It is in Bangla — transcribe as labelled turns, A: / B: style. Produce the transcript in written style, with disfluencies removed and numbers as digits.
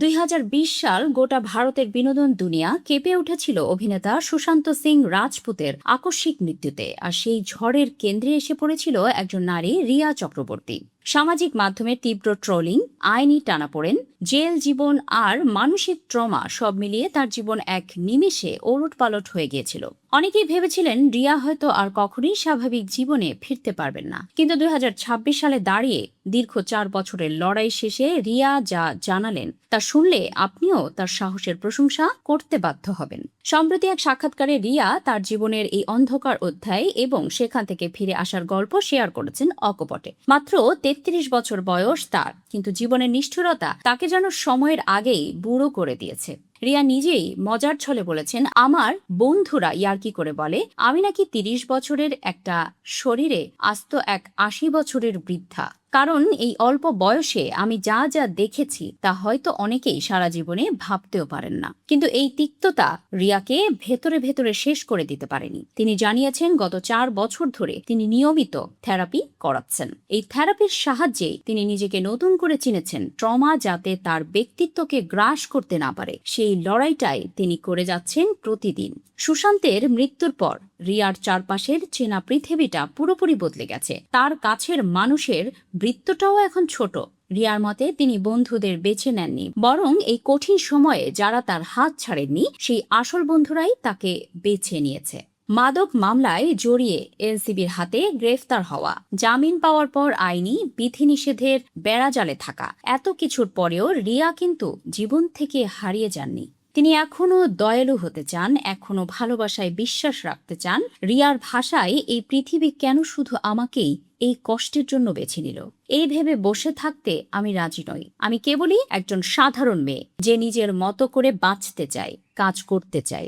A: 2020 সাল গোটা ভারতের বিনোদন দুনিয়া কেঁপে উঠেছিল অভিনেতা সুশান্ত সিং রাজপুতের আকস্মিক মৃত্যুতে। আর সেই ঝড়ের কেন্দ্রে এসে পড়েছিল একজন নারী, রিয়া চক্রবর্তী। সামাজিক মাধ্যমে তীব্র ট্রোলিং, আইনি টানাপোড়েন, জেল জীবন আর মানসিক ট্রমা সব মিলিয়ে তার জীবন এক নিমেষে ওলটপালট হয়ে গিয়েছিল। অনেকেই ভেবেছিলেন রিয়া হয়তো আর কখনোই স্বাভাবিক জীবনে ফিরতে পারবেন না। কিন্তু 2026 সালে দাঁড়িয়ে দীর্ঘ 4 বছরের লড়াই শেষে রিয়া যা জানালেন তা শুনলে আপনিও তার সাহসের প্রশংসা করতে বাধ্য হবেন। সম্প্রতি এক সাক্ষাৎকারে রিয়া তার জীবনের এই অন্ধকার অধ্যায় এবং সেখান থেকে ফিরে আসার গল্প শেয়ার করেছেন অকপটে। মাত্র 33 বছর বয়স তার, কিন্তু জীবনের নিষ্ঠুরতা তাকে যেন সময়ের আগেই বুড়ো করে দিয়েছে। রিয়া নিজেই মজার ছলে বলেছেন, আমার বন্ধুরা ইয়ার্কি করে বলে আমি নাকি 30 বছরের একটা শরীরে আস্ত এক 80 বছরের বৃদ্ধা। কারণ এই অল্প বয়সে আমি যা যা দেখেছি তা হয়তো অনেকেই সারা জীবনে ভাবতেও পারেন না। কিন্তু এই তিক্ততা রিয়াকে ভেতরে ভেতরে শেষ করে দিতে পারেনি। তিনি জানিয়েছেন গত 4 বছর ধরে তিনি নিয়মিত থেরাপি করাচ্ছেন। এই থেরাপির সাহায্যে তিনি নিজেকে নতুন করে চিনেছেন। ট্রমা যাতে তার ব্যক্তিত্বকে গ্রাস করতে না পারে সেই লড়াইটাই তিনি করে যাচ্ছেন প্রতিদিন। সুশান্তের মৃত্যুর পর রিয়ার চারপাশের চেনা পৃথিবীটা পুরোপুরি বদলে গেছে। তার কাছের মানুষের বৃত্তটাও এখন ছোট। রিয়ার মতে তিনি বন্ধুদের বেছে নেননি, বরং এই কঠিন সময়ে যারা তার হাত ছাড়েননি সেই আসল বন্ধুরাই তাকে বেছে নিয়েছে। মাদক মামলায় জড়িয়ে এনসিবির হাতে গ্রেফতার হওয়া, জামিন পাওয়ার পর আইনি বিধিনিষেধের বেড়াজালে থাকা, এত কিছুর পরেও রিয়া কিন্তু জীবন থেকে হারিয়ে যাননি। তিনি এখনো দয়ালু হতে চান, এখনো ভালোবাসায় বিশ্বাস রাখতে চান। রিয়ার ভাষায়, এই পৃথিবী কেন শুধু আমাকেই এই কষ্টের জন্য বেছে নিল? এই ভেবে বসে থাকতে আমি রাজি নই। আমি কেবলই একজন সাধারণ মেয়ে যে নিজের মতো করে বাঁচতে চায়, কাজ করতে চায়।